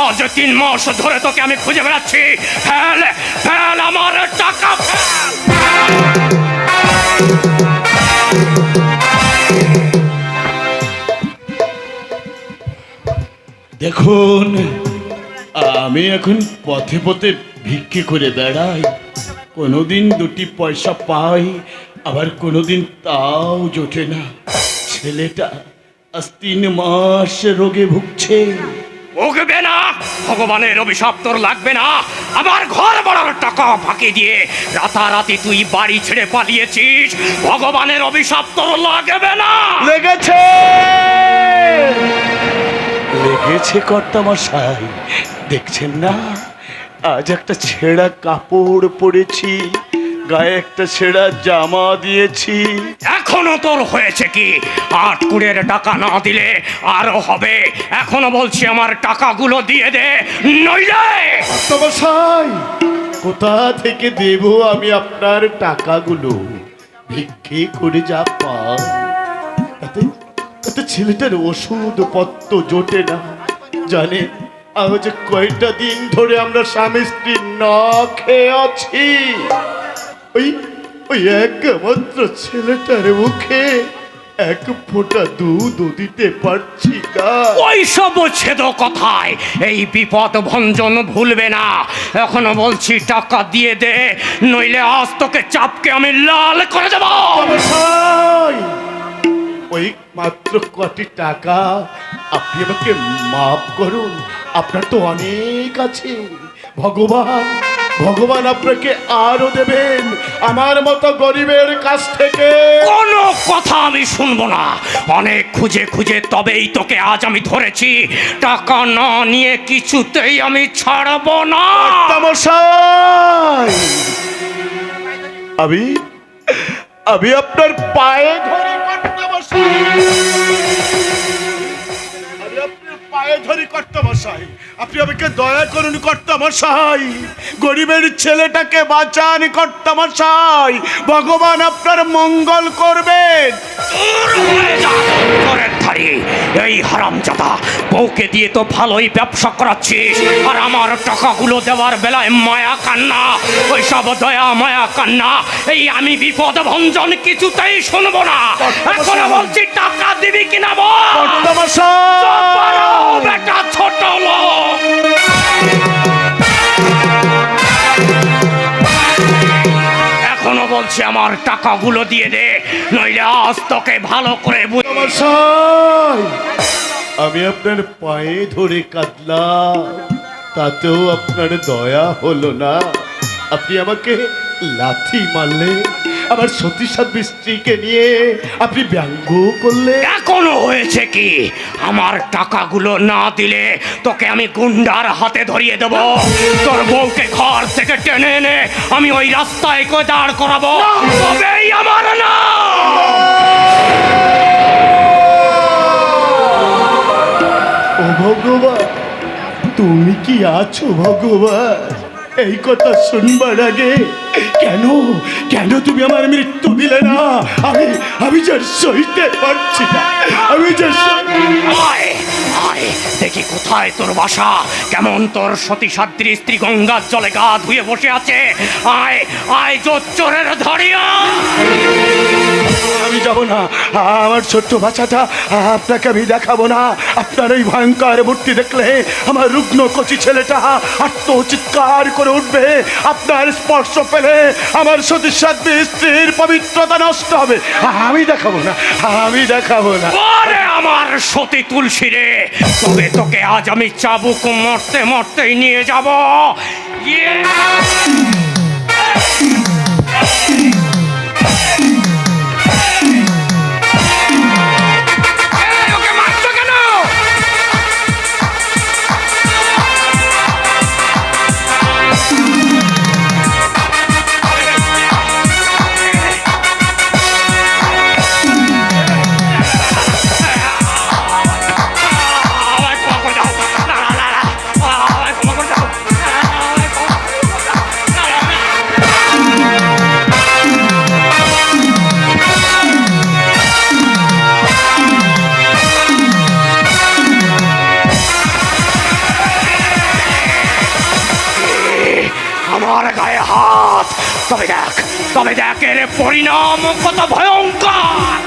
আজ 3 মাস ধরে তোকে আমি খুঁজে বেড়াচ্ছি। ফেল ফেল আমার টাকা ফেল। দেখুন, আমি এখন পথে পথে ভিক্ষে করে বেড়াই। কোনোদিন 2টি পয়সা পাই, আবার কোনোদিন তাও জোটে না। ছেলেটা আজ 3 মাস রোগে ভুগছে। ভুগবে না, ভগবানের অভিশাপ তোর লাগবে না। আমার ঘর ভাড়ার টাকা ফাঁকি দিয়ে রাতারাতি তুই বাড়ি ছেড়ে পালিয়েছিস, ভগবানের অভিশাপ তোর লাগবে না। লেগেছে লেগেছে কর্তামশাই, দেখছেন না? আজ একটা ছেঁড়া কাপড় পরেছি, গায়ে একটা ছেঁড়া জামা দিয়েছি। এখনো তোর হয়েছে কি? 8 কুড়ের টাকা না দিলে আরো হবে। এখনো বলছি আমার টাকাগুলো দিয়ে দে, নইলে। কর্তামশাই, কোথা থেকে দেব আমি আপনার টাকাগুলো? ভিক্ষে করে যা পাই তাতে তাতে ছেলেটার ওষুধ পত্র জোটে না। জানে আজ কয়টা দিন ধরে আমরা স্বামী স্ত্রী না খেয়ে আছি। ওই ওই একমাত্র ছেলেটার মুখে 1 ফোঁটা দুধও দিতে পারছি না। ওই সব ছেদ কথায় এই বিপদ ভঞ্জন ভুলবে না। এখনো বলছি টাকা দিয়ে দে, নইলে আজ তোকে চাপকে আমি লাল করে দেব। কর্তামশাই, ওই মাত্র কটি টাকা, আপনি আমাকে মাফ করুন। আপনার তো অনেক আছে। ভগবান ভগবান আপনাকে আরো দেবেন আমার মতো গরিবের কাছ থেকে। কোনো কথা আমি শুনবো না। অনেক খুঁজে খুঁজে তবেই তোকে আজ আমি ধরেছি। টাকা না নিয়ে কিছুতেই আমি ছাড়বো না। কর্তামশাই, আমি আমি আপনার পায়ে ধরে কর্তামশাই, আমি আপনার পায়ে ধরি কর্তামশাই, আপনি আমাকে দয়া করুন কর্তামশাই। গরিবের ছেলেটাকে বাঁচান কর্তামশাই, ভগবান আপনার মঙ্গল করবেন। দূর হয়ে যা দপ্তরের ধারে। এই হারামজাদা, বউকে দিয়ে তো ভালোই ব্যবসা করাচ্ছিস, আর আমার টাকাগুলো দেওয়ার বেলায় মায়া কান্না, ওই সব দয়া মায়া কান্না এই আমি বিপদ ভঞ্জন কিছুতেই শুনবো না। এখন বলছি টাকা দিবি কিনা বল। কর্তামশাই, পারো বেটা ছোট লোক। এখনো বলছি আমার টাকাগুলো দিয়ে দে, নইলে আজ তোকে ভালো করে কর্তামশাই, আমি আপনার পায়ে ধরে কাঁদলাম, তাতেও আপনার দয়া হলো না। আপনি আমাকে লাথি মারলে, আমার সতী সাধ্বী স্ত্রীকে নিয়ে আপনি ব্যঙ্গ করলে। এখনো হয়েছে কি? আমার টাকাগুলো না দিলে তোকে আমি গুন্ডার হাতে ধরিয়ে দেব। তোর বউকে ঘর থেকে টেনে এনে আমি ওই রাস্তায় করে দাঁড় করাবো, তবেই আমার না। ও ভগবান, তুমি কি আছো ভগবান? এই কথা শুনবার আগে কেন কেন তুমি আমার মৃত্যু দিলে না? আমি আমি যা সইতে পারছি না, আমি যা আয় আয়, দেখি কোথায় তোর বাসা, কেমন তোর সতী সাধ্বী স্ত্রী গঙ্গার জলে গা ধুয়ে বসে আছে। আয় আয়, জোচ্চোরের ধরিয়া। আমি যাব না। আমার ছোট্ট বাচ্চাটা আপনাকে আমি দেখাবো না। আপনার এই ভয়ঙ্কর মূর্তি দেখলে আমার রুগ্ন কচি ছেলেটা আত্মচিৎকার করে উঠবে। আপনার স্পর্শ পেলে আমার সতী সাধ্বী স্ত্রীর পবিত্রতা নষ্ট হবে। আমি দেখাবো না, আমি দেখাবো না। ওরে আমার সতী তুলসী রে, তবে তোকে আজ আমি চাবুক মরতে মরতেই নিয়ে যাব। ইয়ে! এই, ওকে মারছো কেন? আমায় ক্ষমা করে দাও। না, না, না, আমায় ক্ষমা করে দাও। আমায় ক্ষমা করে দাও। না, না, তবে দেখ এর পরিণাম কত ভয়ঙ্কর।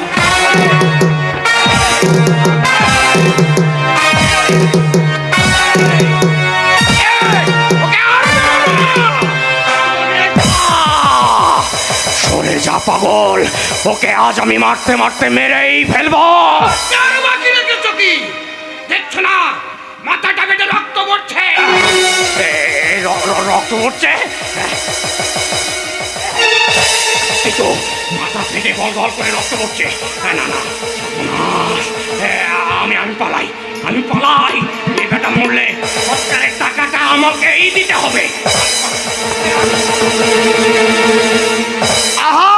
সরে যা পাগল, ওকে আজ আমি মারতে মারতে মেরেই ফেলবো। আর বাকি রেখেছো কি? দেখছো না মাথাটা বেটে রক্ত পড়ছে? রক্ত পড়ছে, এই তো মাথা থেকে গল গল করে রক্ত পড়ছে। না না সর্বনাশ। আমি পালাই, এই বেটা মরলে সরকারের টাকাটা আমাকেই দিতে হবে। আহা,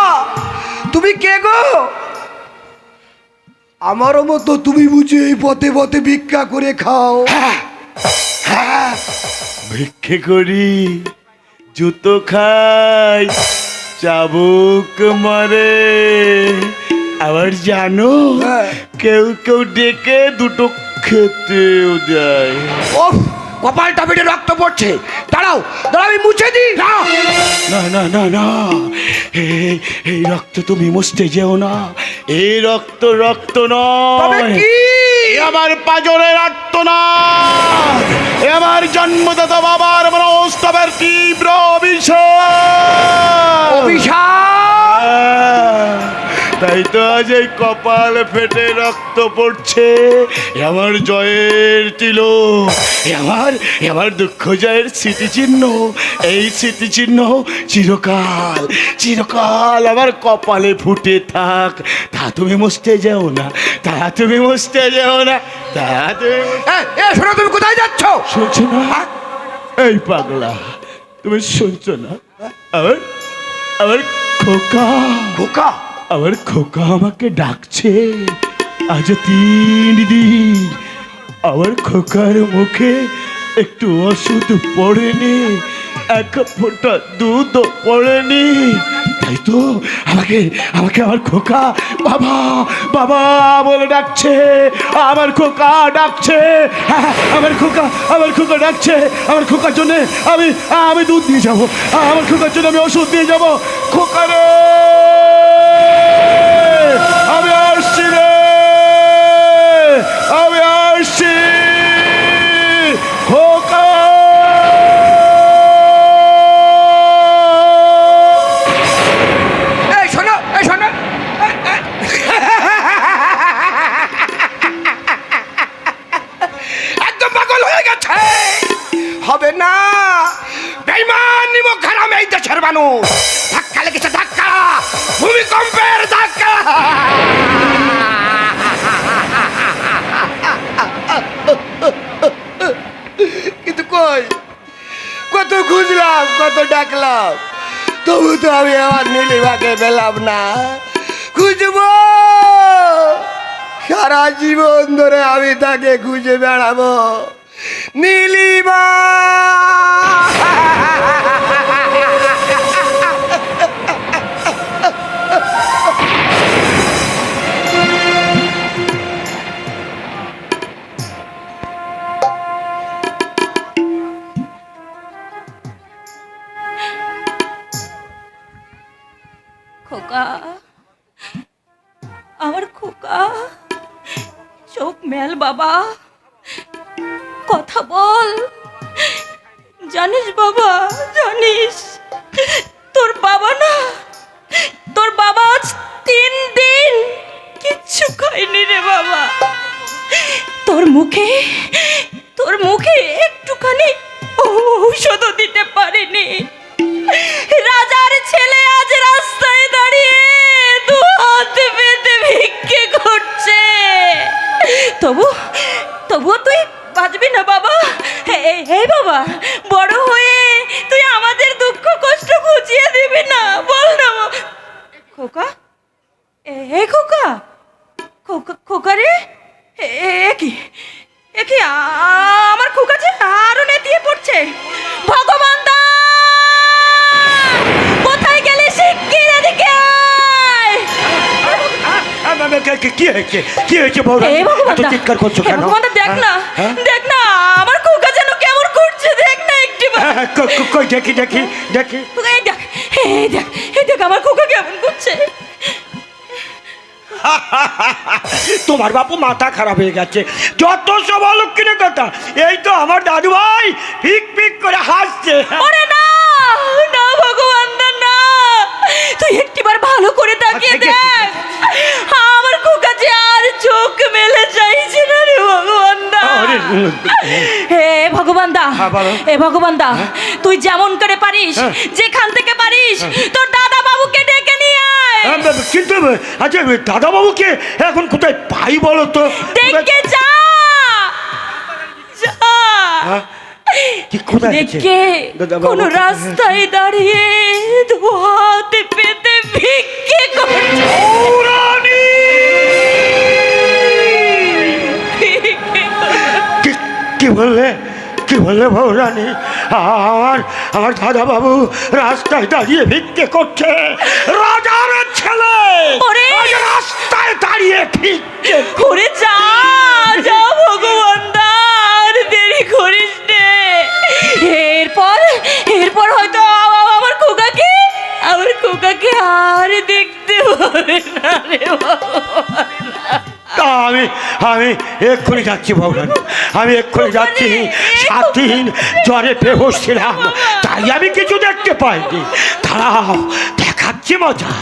তুমি কে গো? আমারও মতো তুমি বুঝি এই পথে পথে ভিক্ষা করে খাও? হ্যাঁ, ভিক্ষে করি, জুতো খাই, চাবুক মারে, আবার জানো হ্যাঁ। কেউ কেউ ডেকে দুটো খেতেও দেয়। ওফ, কপালটা বেটে রক্ত পড়ছে। দাঁড়াও দাঁড়াও, আমি মুছে দিই। না না না না, এই রক্ত তুমি মুছতে যেও না। এই রক্ত তবে নয়, কি? এ আমার পাজরের আর্তনাদ, এ আমার জন্মদাতা বাবার মনস্তবের তীব্র অভিশাপ। অভিশাপ? তাই তো আজ এই কপাল ফেটে রক্ত পড়ছে। এ আমার জয়ের তিলক, এ আমার দুঃখ জয়ের স্মৃতিচিহ্ন। এই স্মৃতিচিহ্ন চিরকাল আমার কপালে ফুটে থাক। তা তুমি মুছতে যেও না, শোনো, তুমি কোথায় যাচ্ছ? শুনছো না? এই পাগলা, তুমি শুনছো না? আমার খোকা, খোকা? আমার খোকা আমাকে ডাকছে। আজ 3 দিন আমার খোকার মুখে একটু ওষুধ পড়েনি, এক ফোঁটা দুধ পড়েনি। তাই তো আমাকে আমার খোকা বাবা বাবা বলে ডাকছে। আমার খোকা ডাকছে, আমার খোকা ডাকছে। আমার খোকার জন্য আমি দুধ দিয়ে যাবো, আমার খোকার জন্য আমি ওষুধ দিয়ে যাবো। খোকারে, আমি আসছি রে, আমি আসছি খোকা। এই শোনো, একদম পাগল হয়ে গেছে। হবে না। বেঈমান নিমক হারাম এই দেশের মানুষ। ধাক্কা লেগেছে, ধাক্কা, ভূমিকম্পের ধাক্কা। কিন্তু কই, কত খুঁজলাম, কত ডাকলাম, তবু তো আমি আমার নীলিমাকে পেলাম না। খুঁজবো, সারা জীবন ধরে আমি তাকে খুঁজে বেড়াবো। নীলিমা! খোকা, আমার খোকা, চোখ মেল বাবা, কথা বল। জানিস বাবা, জানিস তোর বাবা আজ 3 দিন কিচ্ছু খায়নি রে বাবা। তোর মুখে একটুখানি ঔষধও দিতে পারেনি। রাজার ছেলে আজ রাস্তায় দাঁড়িয়ে 2 হাত পেতে ভিক্ষে করছে। তবুও তুই বাঁচবি না বাবা। এই বাবা, বড় হয়ে তুই আমাদের দুঃখ কষ্ট ঘুচিয়ে দিবি না? বল না খোকা। খোকা রে, কি আমার খোকা যে আরো নেতিয়ে পড়ছে। ভগবান দা, কোথায় গেলে শিগগির এদিকে আয়। কি হয়েছে বৌরা? হে ভগবান এত দা, চিৎকার করছো হে কেন? ভগবান দা, দেখ না, হ্যাঁ? দেখ না আমার খোকা যেন কেমন করছে, দেখ না একটু। কই দেখি। এই দেখ, এই দেখ আমার খোকা কেমন করছে। তোমার বাপু মাথা খারাপ হয়ে গেছে, যত সব অলক্ষণের কথা। এই তো আমার দাদু ভাই পিক পিক করে হাসছে। ওরে না না ভগবান দা, না, তুই একটিবার ভালো করে তাকিয়ে আচ্ছা, দেখ। আমার খোকা যে আর চোখ মেলে চাইছে না রে ভগবান দা। আরে, হে ভগবান দা, হ্যাঁ, বলো। হে ভগবান দা, তুই যেমন করে পারিস, যেখান থেকে পারিস তোর দাদা বাবুকে ডেকে নিয়ে আয়। কিন্তু আচ্ছা দাদা বাবুকে এখন কোথায় পাই বলো তো? ডেকে যা যা। হ্যাঁ? কি কোথায় আছে? দেখে দাদাবাবু কোন কোথায়? রাস্তায় দাঁড়িয়ে ধোয়াতে পেতে ভিক্ষে করছে। পৌরাণী! কি বললে, কি বললে বৌরানী? আমার দাদা বাবু রাস্তায় দাঁড়িয়ে ভিক্ষে করছে। রাজার ছেলে ওরে! আজ রাস্তায় দাঁড়িয়ে ভিক্ষে। করে যা যা ভগবান দা, আর দেরি করিস নে। এরপর হয়তো আমার খোকাকে আর দেখতে পাবে না রে ভগবান। তা আমি এক্ষুনি যাচ্ছি বৌরানী, আমি এক্ষুনি যাচ্ছি। 7 দিন জ্বরে বেহুশ ছিলাম, তাই আমি কিছু দেখতে পাইনি। দাঁড়াও, দেখাচ্ছি মজা,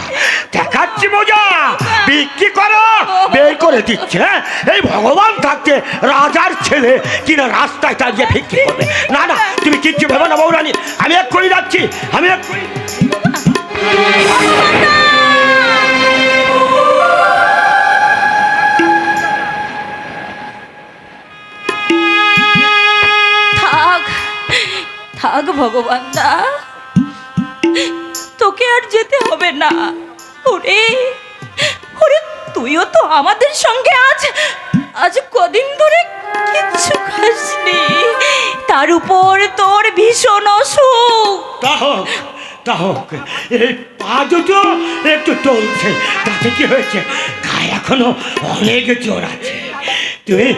দেখাচ্ছি মজা। বিক্রি করো, বের করে দিচ্ছে। এই ভগবান থাকতে রাজার ছেলে কিনা রাস্তায় দাঁড়িয়ে বিক্রি করবে? না না, তুমি কিচ্ছু ভেবো না বৌরানী, আমি এক্ষুনি যাচ্ছি, আমি এক্ষুনি। থাক ভগবান দা, তোকে আর যেতে হবে না। ওরে ওরে, তুইও তো আমাদের সঙ্গে আজ কদিন ধরে কিচ্ছু খাসনি, তার উপর তোর ভীষণ অসুখ। তা হোক, এই পা দুটো একটু চলছে, তাতে কি হয়েছে? গায়ে এখনো অনেক জোর আছে। তুমি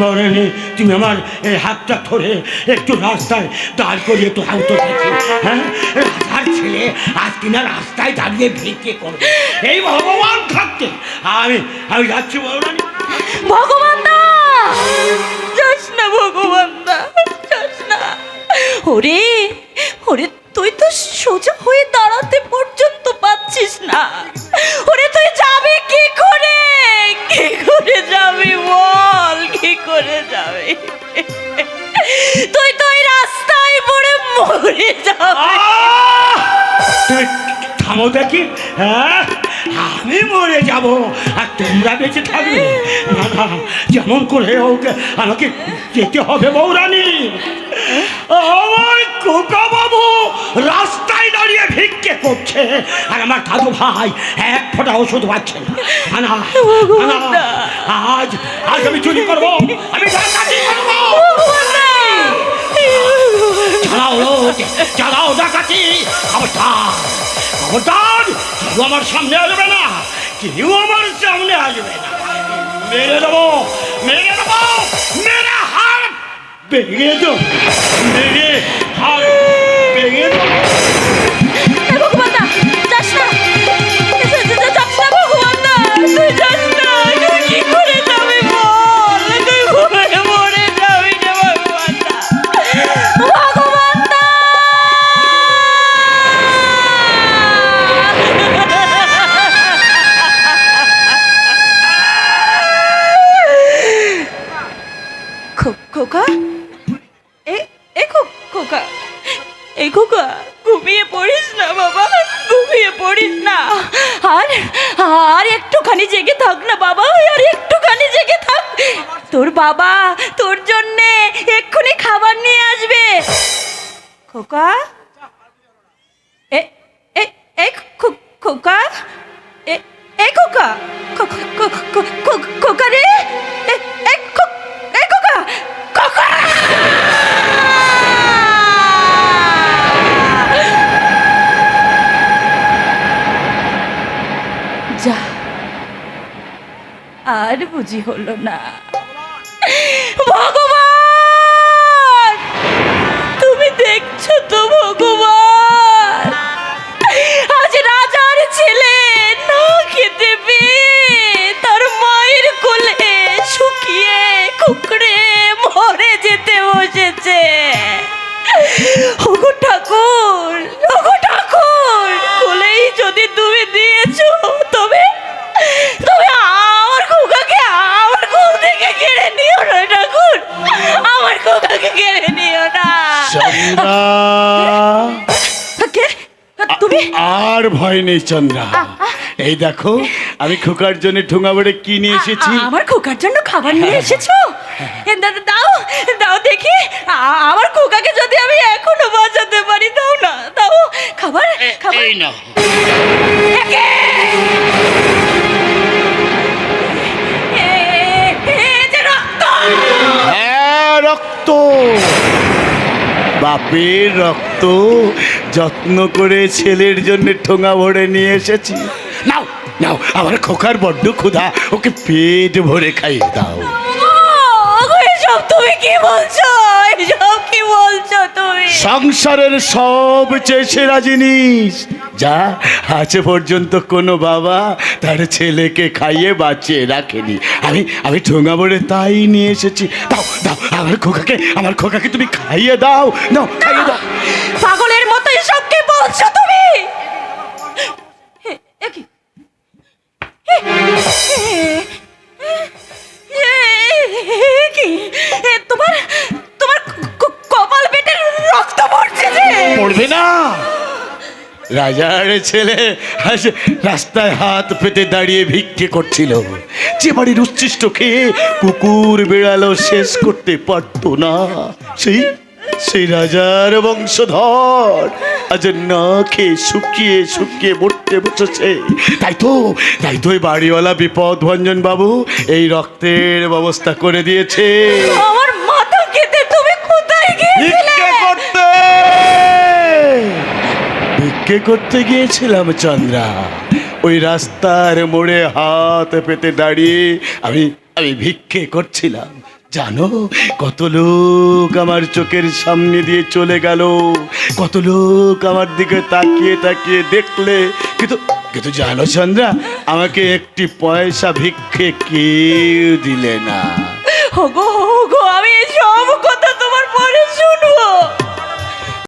মরণী, তুমি আমার এই হাতটা ধরে একটু রাস্তায় দাঁড় করিয়ে একটু হাত দেখি। হ্যাঁ, রাজার ছেলে আজ কিনা রাস্তায় দাঁড়িয়ে ভিক্ষে করবে। এই ভগবান থাকতে আমি যাচ্ছি মরণী। ভগবান দা, যাস না ভগবান দা, যাস না। ওরে ওরে, তুই তো সোজা হয়ে দাঁড়াতে পর্যন্ত পাচ্ছিস না। ওরে তুই যাবি কি করে? কি করে যাবি বল, কি করে যাবি? তুই তো এই রাস্তায় পড়ে মরে যাবি। তুমি থামো দেখি। হ্যাঁ, আমি মরে যাব আর তোমরা বেঁচে থাকবে? না না, যেমন করে হোক আমাকে যেতে হবে বৌরানী। আমার খোকা বাবু রাস্তায় দাঁড়িয়ে ভিক্ষে করছে, আর আমার দাদু ভাই এক ফোঁটা ওষুধ পাচ্ছে না। আজ আমি চুরি করবো, আমি ডাকাতি করবো। চালাও ডাকাতি। খবরদার, কেউ আমার সামনে আসবে না, কেউ আমার সামনে আসবে না। মেরে দেবো, মেরে হাত ভেঙে দেবো, মেরে হাত ভেঙে দেবো। ভগবান দা, যাস না, যাস না ভগবান দা, তুই যাস না। তুই কি করে যাবি বল, তুই মরে যাবি রে ভগবান দা। ভগবান দা, খোকা, খোকা, এই খোকা, ঘুমিয়ে পড়িস না বাবা, ঘুমিয়ে পড়িস না। আর একটুখানি জেগে থাক না বাবা, আর একটুখানি জেগে থাক। তোর বাবা তোর জন্যে এক্ষুনি খাবার নিয়ে আসবে। খোকা, খোকা, খোকা, খোকা রে, খোকা, খোকা। যা, আর বুঝি হলো না। ভগবান, তুমি দেখছো তো ভগবান? চন্দ্রা, কে তুমি? আর ভয় নেই চন্দ্রা। এই দেখো আমি খোকার জন্য ঠোঙা ভরে কি নিয়ে এসেছি। আমার খোকার জন্য খাবার নিয়ে এসেছো? দাও দাও দেখি, আমার খোকাকে যদি আমি এখনো বাঁচাতে পারি, দাও না, দাও খাবার খাবার। এই না, একে! এ যে রক্ত! হ্যাঁ রক্ত, বাপের রক্ত যত্ন করে ছেলের জন্য ঠোঙা ভরে নিয়ে এসেছি। নাও নাও, আমার খোকার বড্ড ক্ষুধা, ওকে পেট ভরে খাইয়ে দাও। এসব তুমি কি বলছো? এসব কি বলছো তুমি? সংসারের সবচেয়ে সেরা জিনিস যা আজ পর্যন্ত কোনো বাবা তার ছেলেকে খাইয়ে বাঁচিয়ে রাখেনি, আমি ঠোঙা ভরে তাই নিয়ে এসেছি। দাও দাও, আমার খোকাকে তুমি খাইয়ে দাও, দাও খাইয়ে দাও। পাগলের মতো এসব কি বলছো তুমি? এ কি? কি তোমার তোমার কপাল পেটের রক্ত পড়ছে যে? পড়বে না? রাজার ছেলে আজ রাস্তায় হাত পেতে দাঁড়িয়ে ভিক্ষে করছিল, যে বাড়ির উচ্ছিষ্ট খেয়ে কুকুর বেড়ালো শেষ করতে পারতো না, সেই রাজার বংশধর আজ না খেয়ে শুকিয়ে শুকিয়ে মরতে বসেছে। তাই তো এই বাড়িওয়ালা বিপদ ভঞ্জন বাবু এই রক্তের ব্যবস্থা করে দিয়েছে। আমার মাথা খেতে তুমি কোথায় গিয়েছিলে? ভিক্ষে করতে গিয়েছিলাম চন্দ্রা, ওই রাস্তার মোড়ে হাত পেতে দাঁড়িয়ে আমি ভিক্ষে করছিলাম। জানো কত লোক আমার চোখের সামনে দিয়ে চলে গেল, কত লোক আমার দিকে তাকিয়ে তাকিয়ে দেখলে, কিন্তু জানো চন্দ্রা, আমাকে একটি পয়সা ভিক্ষে কেউ দিলে না। ওগো